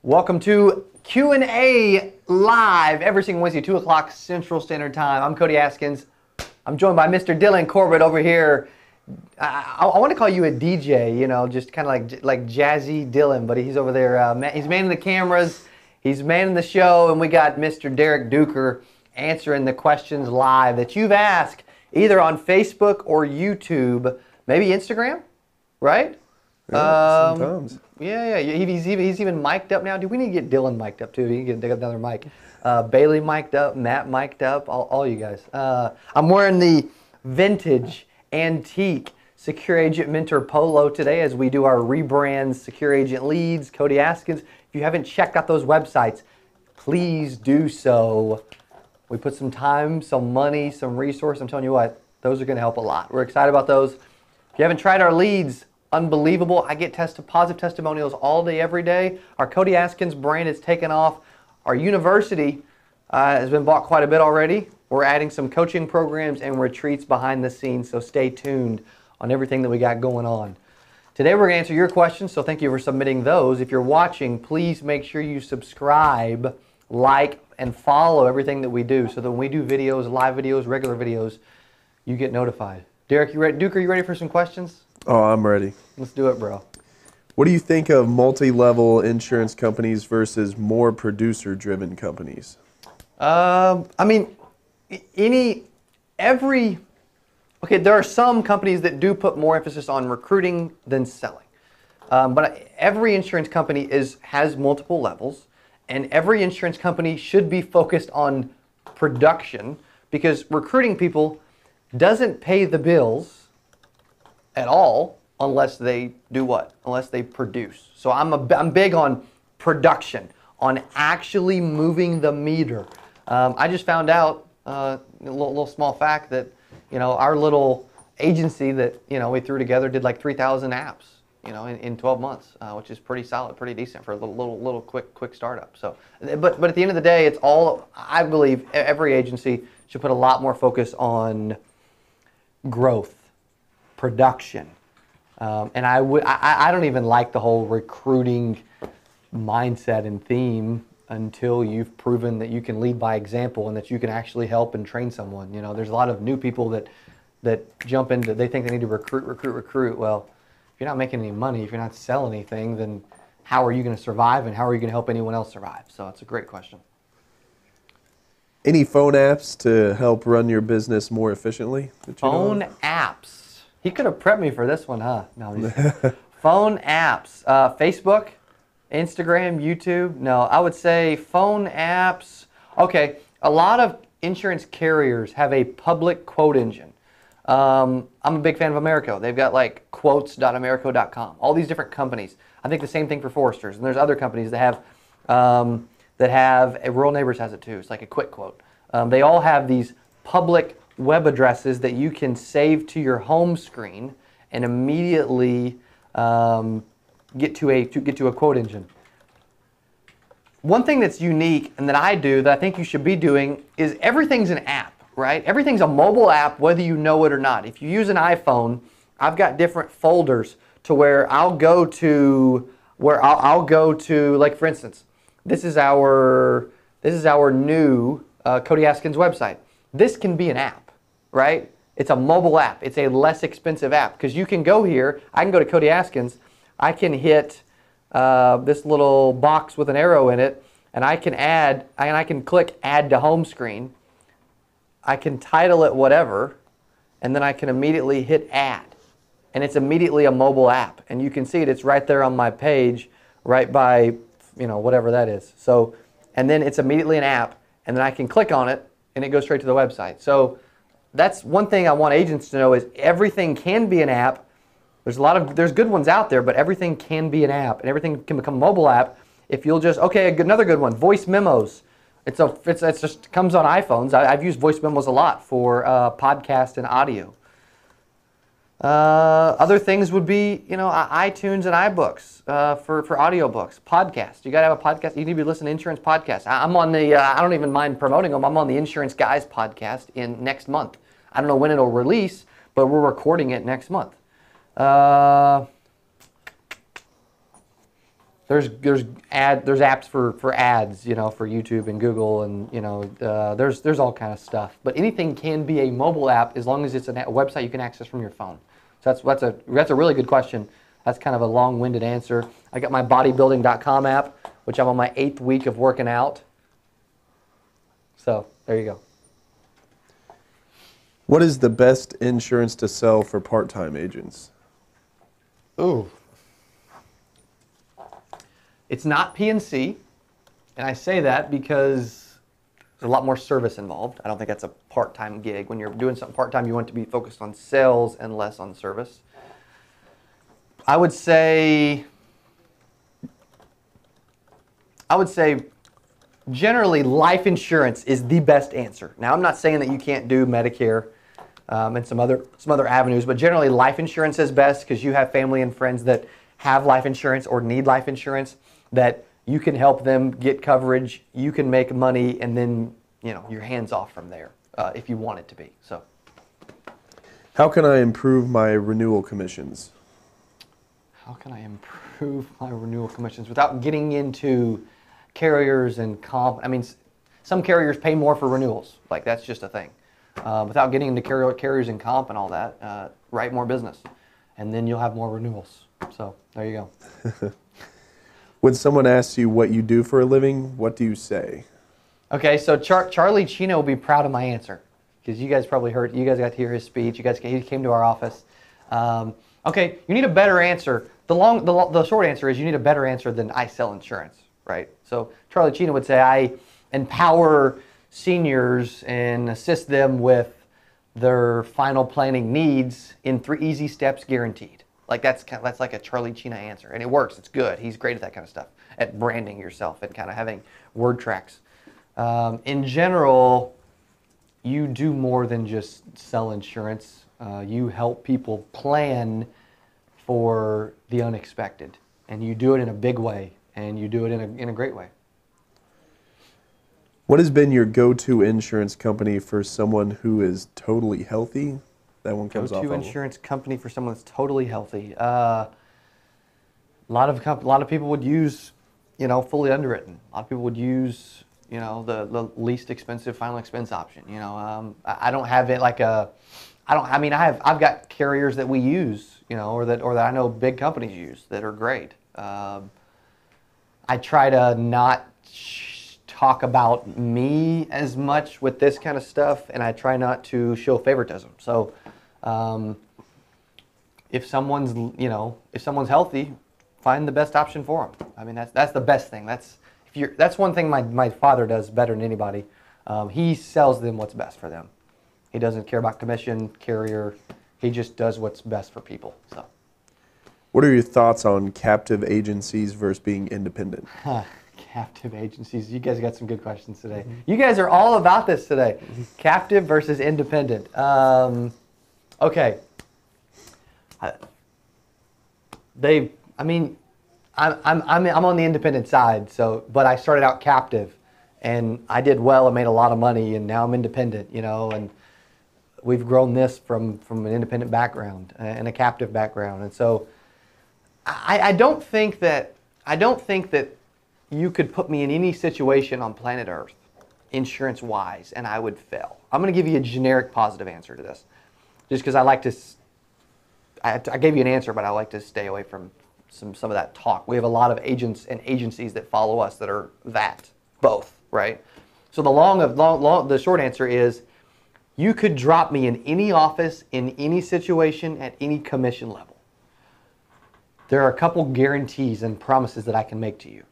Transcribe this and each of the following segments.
Welcome to Q&A live every single Wednesday, 2 o'clock Central Standard Time. I'm Cody Askins. I'm joined by Mr. Dylan Corbett over here. I want to call you a DJ, you know, just kind of like jazzy Dylan, but he's over there. He's manning the cameras, he's manning the show, and we got Mr. Derek Duker answering the questions live that you've asked either on Facebook or YouTube, maybe Instagram, right? Yeah, sometimes. Yeah. He's even mic'd up now. Dude, we need to get Dylan mic'd up too. You can get another mic. Bailey mic'd up, Matt mic'd up, all you guys. I'm wearing the vintage antique Secure Agent Mentor Polo today as we do our rebrand Secure Agent Leads, Cody Askins. If you haven't checked out those websites, please do so. We put some time, some money, some resource. I'm telling you what, those are going to help a lot. We're excited about those. If you haven't tried our leads, unbelievable. I get positive testimonials all day, every day. Our Cody Askins brand is taken off. Our university has been bought quite a bit already. We're adding some coaching programs and retreats behind the scenes, so stay tuned on everything that we got going on. Today we're going to answer your questions, so thank you for submitting those. If you're watching, please make sure you subscribe, like, and follow everything that we do so that when we do videos, live videos, regular videos, you get notified. Derek, you ready? Duke, are you ready for some questions? Oh, I'm ready. Let's do it, bro. What do you think of multi-level insurance companies versus more producer-driven companies? I mean, okay, there are some companies that do put more emphasis on recruiting than selling. But every insurance company has multiple levels, and every insurance company should be focused on production because recruiting people doesn't pay the bills at all unless they do what? Unless they produce. So I'm big on production, on actually moving the meter. I just found out a little small fact that, you know, our little agency that, you know, we threw together did like 3,000 apps, you know, in 12 months, which is pretty solid, pretty decent for a little quick startup. So, but at the end of the day, it's all, I believe every agency should put a lot more focus on growth, production. And I don't even like the whole recruiting mindset and theme until you've proven that you can lead by example and that you can actually help and train someone. You know, there's a lot of new people that jump into, they think they need to recruit. Well, if you're not making any money, if you're not selling anything, then how are you going to survive and how are you going to help anyone else survive? So it's a great question. Any phone apps to help run your business more efficiently? Phone apps. He could have prepped me for this one, huh? No, phone apps. Facebook, Instagram, YouTube. No, I would say phone apps. Okay, a lot of insurance carriers have a public quote engine. I'm a big fan of Americo. They've got like quotes.americo.com. All these different companies. I think the same thing for Foresters. And there's other companies that have Rural Neighbors has it too. It's like a quick quote. They all have these public web addresses that you can save to your home screen and immediately get to a quote engine. One thing that's unique and that I do that I think you should be doing is everything's an app, right? Everything's a mobile app whether you know it or not. If you use an iPhone, I've got different folders to where I'll go to like, for instance, this is our new Cody Askins website. This can be an app, right? It's a mobile app. It's a less expensive app because you can go here. I can go to Cody Askins. I can hit this little box with an arrow in it, and I can click Add to Home Screen. I can title it whatever, and then I can immediately hit Add, and it's immediately a mobile app. And you can see it. It's right there on my page, right by, you know, whatever that is. So, and then it's immediately an app, and then I can click on it, and it goes straight to the website. So that's one thing I want agents to know is everything can be an app. There's good ones out there, but everything can be an app, and everything can become a mobile app if you'll just, okay, another good one, voice memos. It just comes on iPhones. I've used voice memos a lot for podcast and audio. Other things would be, you know, iTunes and iBooks for audiobooks. Podcasts. You got to have a podcast. You need to be listening to insurance podcasts. I'm on the, I don't even mind promoting them. I'm on the Insurance Guys podcast in next month. I don't know when it'll release, but we're recording it next month. There's apps for ads, you know, for YouTube and Google, and you know, there's all kind of stuff. But anything can be a mobile app as long as it's a website you can access from your phone. So that's a really good question. That's kind of a long-winded answer. I got my bodybuilding.com app, which I'm on my 8th week of working out. So there you go. What is the best insurance to sell for part-time agents? Ooh. It's not PNC, and I say that because there's a lot more service involved. I don't think that's a part-time gig. When you're doing something part-time, you want it to be focused on sales and less on service. I would say generally life insurance is the best answer. Now, I'm not saying that you can't do Medicare and some other avenues, but generally life insurance is best because you have family and friends that have life insurance or need life insurance, that you can help them get coverage, you can make money, and then, you know, your hands off from there if you want it to be. So, how can I improve my renewal commissions? How can I improve my renewal commissions without getting into carriers and comp? I mean, some carriers pay more for renewals. Like, that's just a thing. Without getting into carriers and comp and all that, write more business, and then you'll have more renewals. So there you go. When someone asks you what you do for a living, what do you say? Okay, so Charlie Chino will be proud of my answer because you guys probably heard. You guys got to hear his speech. He came to our office. Okay, you need a better answer. The short answer is you need a better answer than I sell insurance, right? So Charlie Chino would say I empower seniors and assist them with their final planning needs in 3 easy steps guaranteed. Like that's like a Charlie Chino answer, and it works. It's good. He's great at that kind of stuff, at branding yourself and kind of having word tracks. In general, you do more than just sell insurance. You help people plan for the unexpected, and you do it in a big way, and you do it in a great way. What has been your go-to insurance company for someone who is totally healthy? That one comes off. Go-to insurance company for someone that's totally healthy. A lot of people would use, you know, fully underwritten. A lot of people would use, you know, the least expensive final expense option. You know, I don't have it like a. I mean, I've got carriers that we use, you know, or that I know big companies use that are great. I try to not talk about me as much with this kind of stuff, and I try not to show favoritism. So, if someone's healthy, find the best option for them. I mean, that's the best thing. That's one thing my father does better than anybody. He sells them what's best for them. He doesn't care about commission, carrier. He just does what's best for people. So, what are your thoughts on captive agencies versus being independent? Captive agencies. You guys got some good questions today. Mm-hmm. You guys are all about this today. Captive versus independent. Okay. I'm on the independent side. So, but I started out captive, and I did well and made a lot of money, and now I'm independent. You know, and we've grown this from an independent background and a captive background, and so I don't think that you could put me in any situation on planet Earth, insurance-wise, and I would fail. I'm going to give you a generic positive answer to this, just because I like to. I gave you an answer, but I like to stay away from some of that talk. We have a lot of agents and agencies that follow us that are both, right? So the short answer is, you could drop me in any office, in any situation, at any commission level. There are a couple guarantees and promises that I can make to you.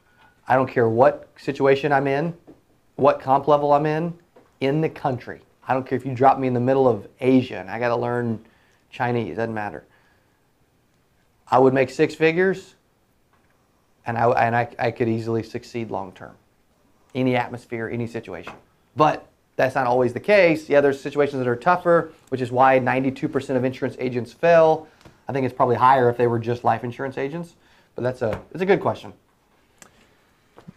I don't care what situation I'm in, what comp level I'm in the country. I don't care if you drop me in the middle of Asia and I got to learn Chinese, doesn't matter. I would make 6 figures, and I could easily succeed long term. Any atmosphere, any situation. But that's not always the case. Yeah, there's situations that are tougher, which is why 92% of insurance agents fail. I think it's probably higher if they were just life insurance agents. But it's a good question.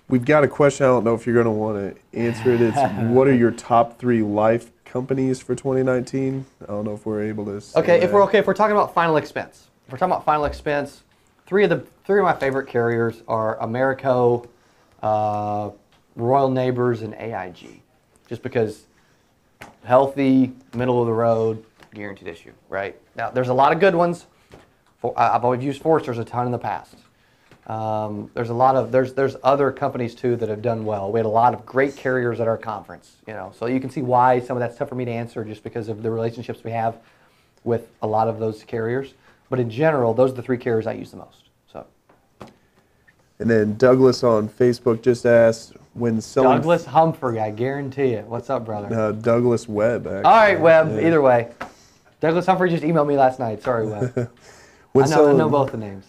We've got a question. I don't know if you're going to want to answer it. It's what are your top 3 life companies for 2019? I don't know if we're able to say Okay, that. if we're talking about final expense. If we're talking about final expense, three of my favorite carriers are Americo, Royal Neighbors, and AIG, just because healthy, middle of the road, guaranteed issue, right? Now, there's a lot of good ones. I've always used Forrester's a ton in the past. There's other companies too that have done well. We had a lot of great carriers at our conference, so you can see why some of that's tough for me to answer just because of the relationships we have with a lot of those carriers. But in general, those are the three carriers I use the most. So. And then Douglas on Facebook just asked, when selling... Douglas Humphrey, I guarantee it. What's up, brother? Douglas Webb, actually. All right, Webb, either way. Douglas Humphrey just emailed me last night. Sorry, Webb. I know both the names.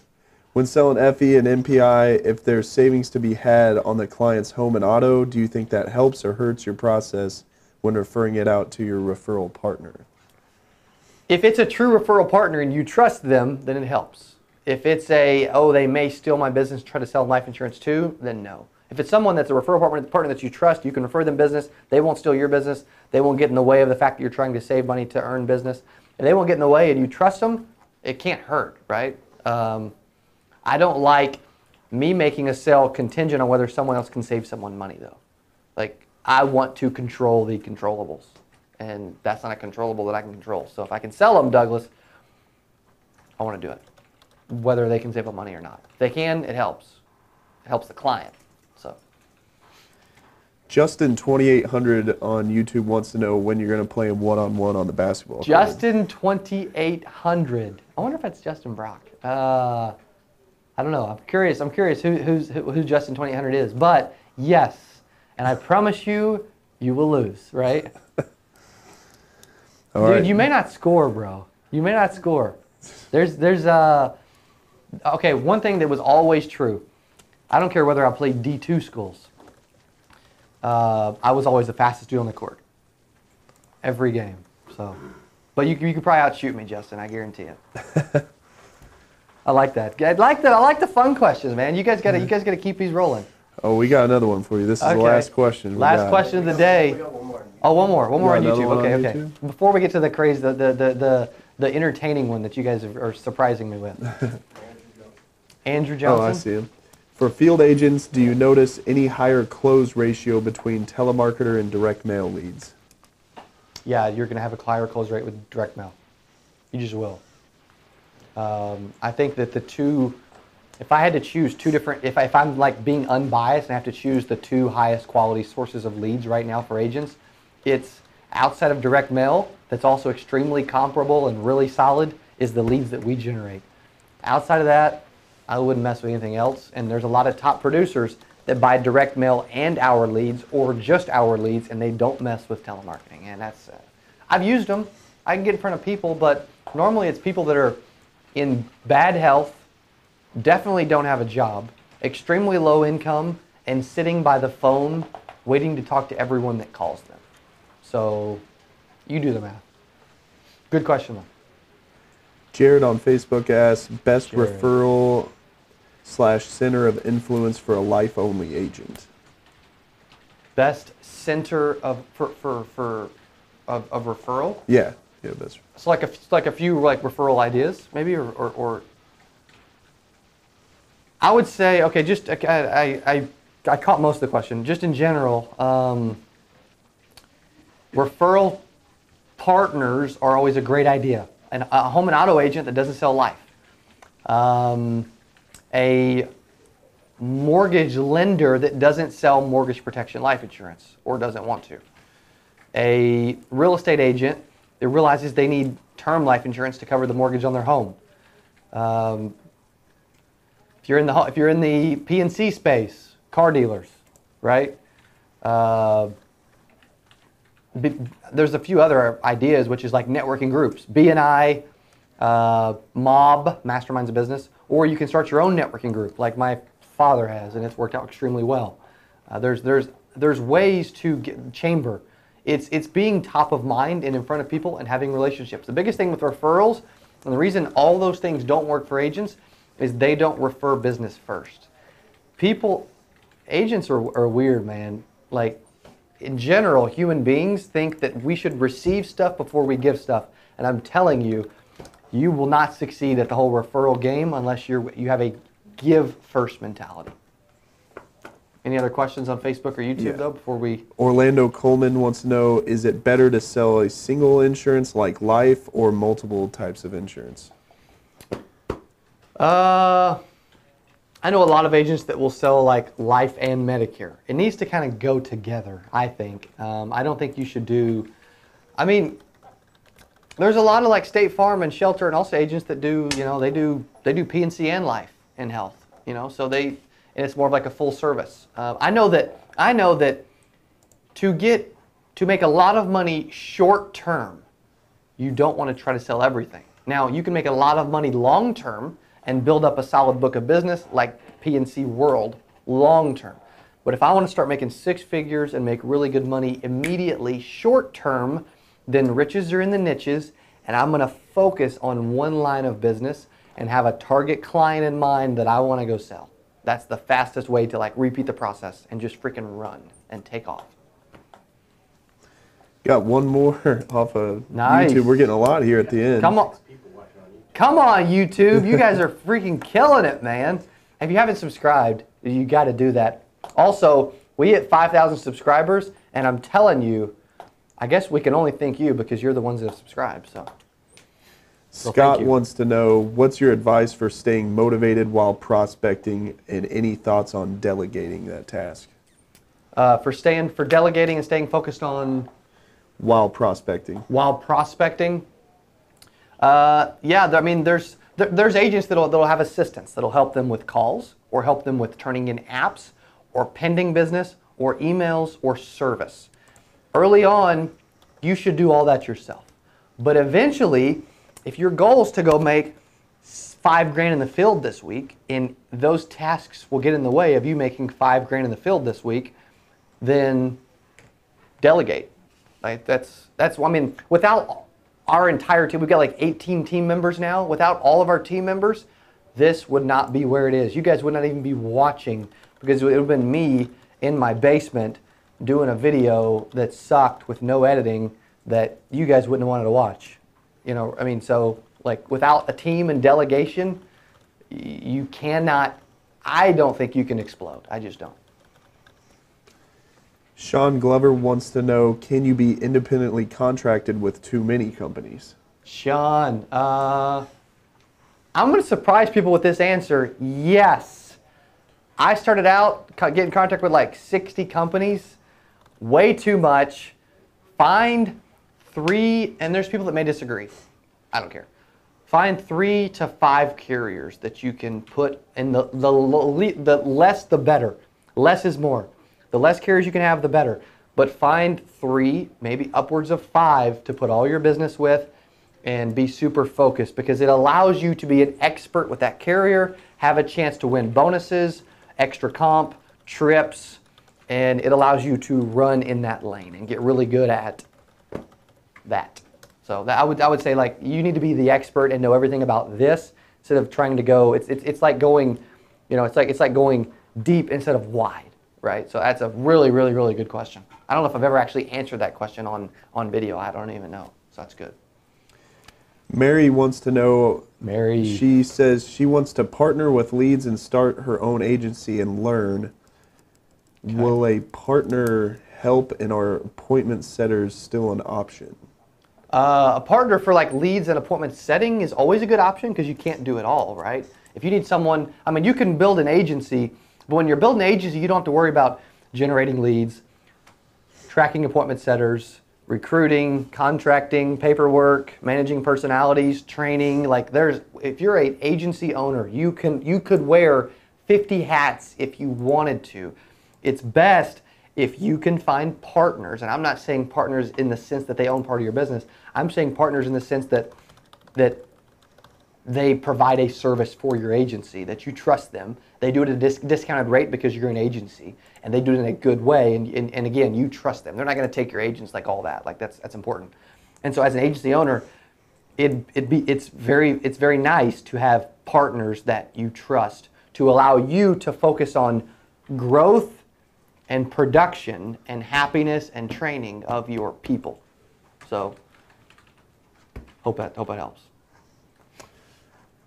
When selling FE and MPI, if there's savings to be had on the client's home and auto, do you think that helps or hurts your process when referring it out to your referral partner? If it's a true referral partner and you trust them, then it helps. If it's they may steal my business, try to sell life insurance too, then no. If it's someone that's a referral partner that you trust, you can refer them business, they won't steal your business, they won't get in the way of the fact that you're trying to save money to earn business, and they won't get in the way and you trust them, it can't hurt, right? I don't like me making a sale contingent on whether someone else can save someone money though. Like, I want to control the controllables. And that's not a controllable that I can control. So if I can sell them, Douglas, I want to do it, whether they can save up money or not. If they can, it helps. It helps the client. So. Justin 2800 on YouTube wants to know when you're going to play him one-on-one on the basketball court. Justin 2800. I wonder if that's Justin Brock. I don't know. I'm curious. Who Justin 2800 is. But yes, and I promise you, you will lose, right? All right. Dude, you may not score, bro. You may not score. Okay, one thing that was always true. I don't care whether I played D2 schools. I was always the fastest dude on the court. Every game. So, but you could probably outshoot me, Justin. I guarantee it. I like that. I like the fun questions, man. You guys gotta keep these rolling. Oh, we got another one for you. This is the last question. Last question of the day. We got one more. Oh, one more on YouTube. Okay. YouTube? Before we get to the crazy, the entertaining one that you guys are surprising me with. Andrew Johnson. Oh, I see him. For field agents, do you notice any higher close ratio between telemarketer and direct mail leads? Yeah, you're going to have a higher close rate with direct mail. You just will. I think that the two, if I had to choose two different, if I'm like being unbiased and I have to choose the two highest quality sources of leads right now for agents, it's outside of direct mail, that's also extremely comparable and really solid, is the leads that we generate. Outside of that, I wouldn't mess with anything else. And there's a lot of top producers that buy direct mail and our leads, or just our leads, and they don't mess with telemarketing. And that's, I've used them. I can get in front of people, but normally it's people that are in bad health, definitely don't have a job, extremely low income, and sitting by the phone waiting to talk to everyone that calls them. So you do the math. Good question though. Jared on Facebook asks, best referral / center of influence for a life-only agent. Best center of referral? Yeah, best. So like a few referral ideas, maybe, or I would say, okay, just I caught most of the question. Just in general, referral partners are always a great idea. And a home and auto agent that doesn't sell life. A mortgage lender that doesn't sell mortgage protection life insurance or doesn't want to. A real estate agent that realizes they need term life insurance to cover the mortgage on their home. If you're in the P&C space, car dealers, right? There's a few other ideas, which is like networking groups, BNI, Mob, Masterminds of Business, or you can start your own networking group, like my father has, and it's worked out extremely well. There's ways to get chamber. It's being top of mind and in front of people and having relationships. The biggest thing with referrals, and the reason all those things don't work for agents, is they don't refer business first. Agents are weird, man. Like, in general, human beings think that we should receive stuff before we give stuff. And I'm telling you, you will not succeed at the whole referral game unless you have a give first mentality. Any other questions on Facebook or YouTube though before we? Orlando Coleman wants to know, is it better to sell a single insurance like life or multiple types of insurance? I know a lot of agents that will sell like life and Medicare. It needs to kind of go together, I think. I don't think you should do, I mean, there's a lot of like State Farm and Shelter and also agents that do, you know, they do P&C and life and health, you know, so and it's more of like a full service. I know that to make a lot of money short term, you don't want to try to sell everything. Now, you can make a lot of money long term and build up a solid book of business like P&C World long term. But if I want to start making 6 figures and make really good money immediately short term, then riches are in the niches, and I'm going to focus on one line of business and have a target client in mind that I want to go sell. That's the fastest way to like repeat the process and just freaking run and take off. Got one more off of Nice. YouTube. We're getting a lot here at the end. Come on. Come on, YouTube. You guys are freaking killing it, man. If you haven't subscribed, you got to do that. Also, we hit 5,000 subscribers, and I'm telling you, I guess we can only thank you because you're the ones that have subscribed. So Scott wants to know, what's your advice for staying motivated while prospecting, and any thoughts on delegating that task? For delegating and staying focused on While prospecting. Yeah, I mean, there's agents that'll have assistants that'll help them with calls or help them with turning in apps or pending business or emails or service. Early on, you should do all that yourself. But eventually, if your goal is to go make $5,000 in the field this week, and those tasks will get in the way of you making $5,000 in the field this week, then delegate. Like that's I mean, without our entire team, we've got like 18 team members now. Without all of our team members, this would not be where it is. You guys would not even be watching, because it would have been me in my basement doing a video that sucked with no editing that you guys wouldn't have wanted to watch. You know, I mean, so like without a team and delegation, you cannot, I don't think you can explode. I just don't. Sean Glover wants to know, can you be independently contracted with too many companies? Sean, I'm going to surprise people with this answer. Yes. I started out getting in contact with like 60 companies. Way too much. Find 3, and there's people that may disagree. I don't care. Find 3 to 5 carriers that you can put in the less the better. Less is more. The less carriers you can have, the better. But find 3, maybe upwards of 5 to put all your business with and be super focused, because it allows you to be an expert with that carrier, have a chance to win bonuses, extra comp, trips, and it allows you to run in that lane and get really good at that. So that I would say, like, you need to be the expert and know everything about this instead of trying to go. It's like going, you know, it's like going deep instead of wide. Right, so that's a really, really, really good question. I don't know if I've ever actually answered that question on video. I don't even know, so that's good. Mary wants to know, Mary. She says she wants to partner with leads and start her own agency and learn. Okay. Will a partner help, and are appointment setters still an option? A partner for like leads and appointment setting is always a good option, because you can't do it all, right? If you need someone, I mean, you can build an agency. But when you're building an agency, you don't have to worry about generating leads, tracking appointment setters, recruiting, contracting, paperwork, managing personalities, training. Like, if you're an agency owner, you could wear 50 hats if you wanted to. It's best if you can find partners, and I'm not saying partners in the sense that they own part of your business. I'm saying partners in the sense that they provide a service for your agency, that you trust them. They do it at a discounted rate because you're an agency, and they do it in a good way, and again, you trust them. They're not going to take your agents like all that. Like, that's important. And so as an agency owner, it's very nice to have partners that you trust to allow you to focus on growth and production and happiness and training of your people. So hope that helps.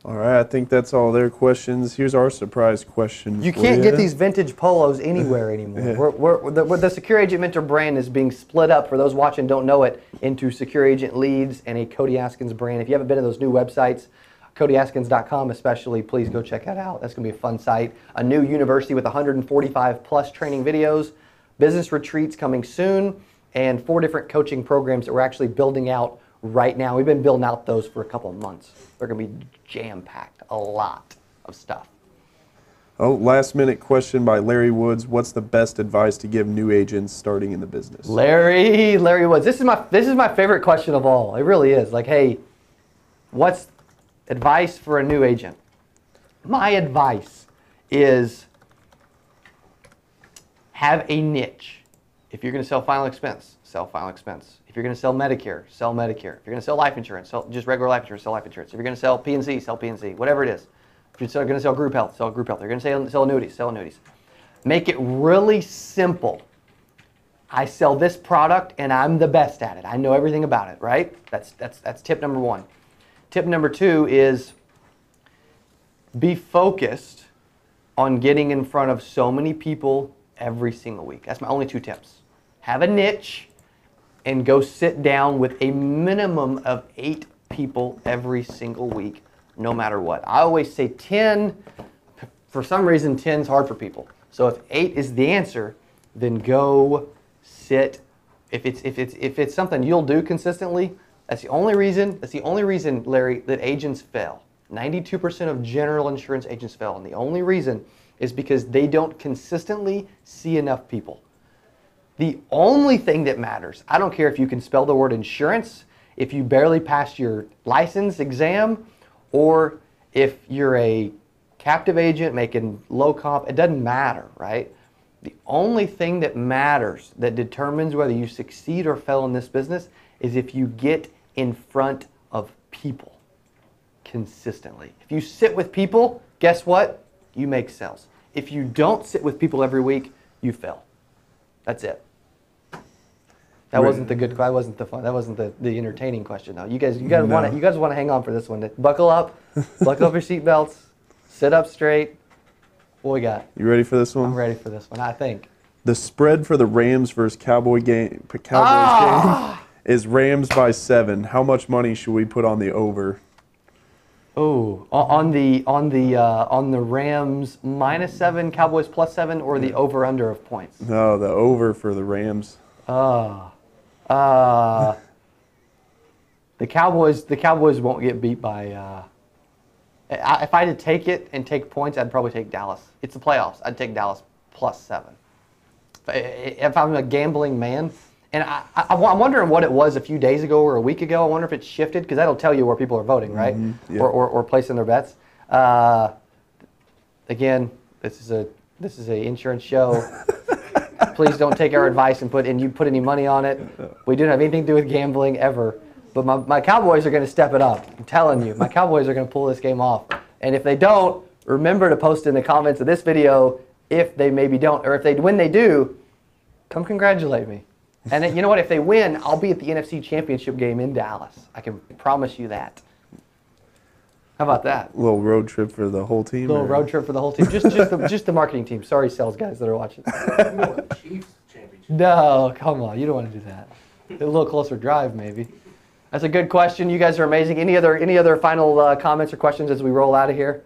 All right, I think that's all their questions. Here's our surprise question. You can't get these vintage polos anywhere anymore. The Secure Agent Mentor brand is being split up, for those watching don't know it, into Secure Agent Leads and a Cody Askins brand. If you haven't been to those new websites, CodyAskins.com especially, please go check that out. That's going to be a fun site. A new university with 145 plus training videos, business retreats coming soon, and 4 different coaching programs that we're actually building out right now. We've been building out those for a couple of months. They're going to be jam-packed, a lot of stuff. Oh, last minute question by Larry Woods. What's the best advice to give new agents starting in the business? Larry Woods. This is my favorite question of all. It really is. Like, hey, what's advice for a new agent? My advice is have a niche. If you're going to sell final expense, sell final expense. If you're going to sell Medicare, sell Medicare. If you're going to sell life insurance, sell just regular life insurance, sell life insurance. If you're going to sell P&C, sell P&C. Whatever it is. If you're going to sell group health, sell group health. If you're going to sell annuities, sell annuities. Make it really simple. I sell this product and I'm the best at it. I know everything about it, right? That's tip number 1. Tip number 2 is be focused on getting in front of so many people every single week. That's my only 2 tips. Have a niche and go sit down with a minimum of 8 people every single week, no matter what. I always say 10. For some reason, 10 is hard for people. So if 8 is the answer, then go sit. If it's something you'll do consistently, that's the only reason, Larry, that agents fail. 92% of general insurance agents fail, and the only reason is because they don't consistently see enough people. The only thing that matters, I don't care if you can spell the word insurance, if you barely passed your license exam, or if you're a captive agent making low comp, it doesn't matter, right? The only thing that matters, that determines whether you succeed or fail in this business, is if you get in front of people consistently. If you sit with people, guess what? You make sales. If you don't sit with people every week, you fail. That's it. That wasn't the good. That wasn't the fun. That wasn't the entertaining question, though. You guys want to hang on for this one. Buckle up, buckle up your seatbelts, sit up straight. What we got? You ready for this one? I'm ready for this one. I think the spread for the Rams versus Cowboys game is Rams by 7. How much money should we put on the over? Oh, on the Rams -7, Cowboys +7, or the over under of points? No, the over for the Rams. The Cowboys won't get beat by. If I had to take it and take points, I'd probably take Dallas. It's the playoffs. I'd take Dallas +7. If I'm a gambling man, and I'm wondering what it was a few days ago or a week ago. I wonder if it's shifted, because that'll tell you where people are voting, right? Mm-hmm. Yeah. Or placing their bets. Again, this is a insurance show. Please don't take our advice and put any money on it. We don't have anything to do with gambling ever. But my Cowboys are going to step it up. I'm telling you, my Cowboys are going to pull this game off. And if they don't, remember to post in the comments of this video if they maybe don't, or when they do, come congratulate me. And you know what? If they win, I'll be at the NFC Championship game in Dallas. I can promise you that. How about that? A little road trip for the whole team? Road trip for the whole team. Just the marketing team. Sorry, sales guys that are watching. Chiefs championship. No, come on. You don't want to do that. A little closer drive, maybe. That's a good question. You guys are amazing. Any other final comments or questions as we roll out of here?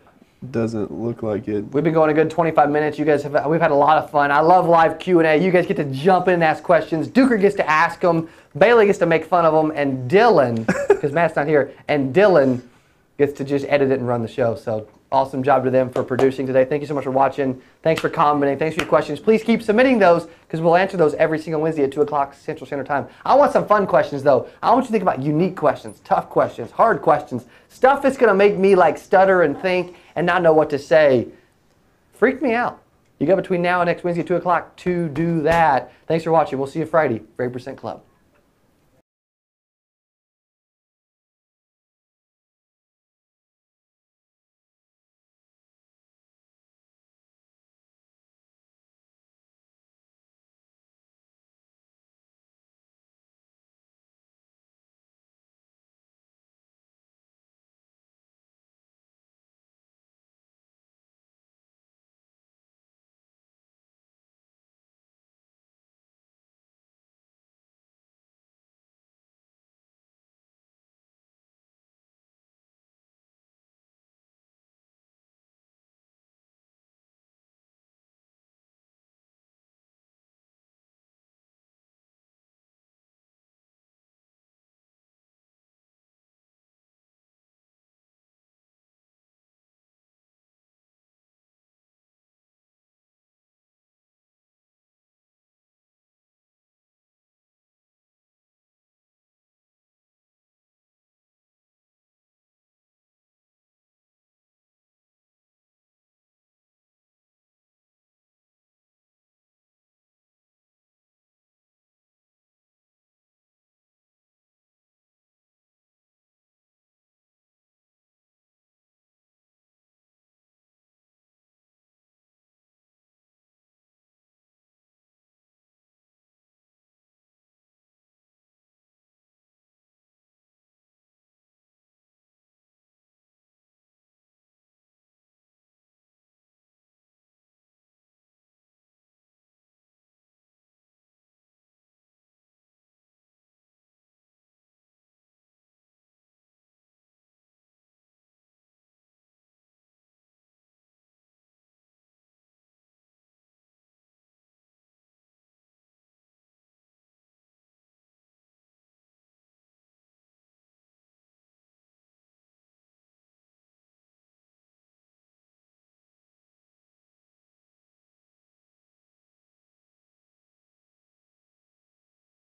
Doesn't look like it. We've been going a good 25 minutes. We've had a lot of fun. I love live Q&A. You guys get to jump in and ask questions. Duker gets to ask them. Bailey gets to make fun of them. And Dylan, because Matt's not here, and Dylan gets to just edit it and run the show. So awesome job to them for producing today. Thank you so much for watching. Thanks for commenting. Thanks for your questions. Please keep submitting those, because we'll answer those every single Wednesday at 2 o'clock Central Standard Time. I want some fun questions, though. I want you to think about unique questions, tough questions, hard questions, stuff that's going to make me like stutter and think and not know what to say. Freak me out. You got between now and next Wednesday at 2 o'clock to do that. Thanks for watching. We'll see you Friday for 8% Club.